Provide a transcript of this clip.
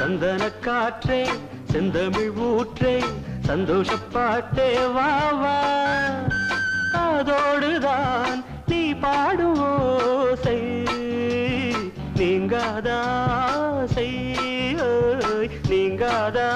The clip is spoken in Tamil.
சந்தன காற்றே செந்தமிழ் ஊற்றே சந்தோஷப்பாட்டே வா வா அதோடுதான் நீ பாடும் ஓசை நீங்காதாசை நீங்காதா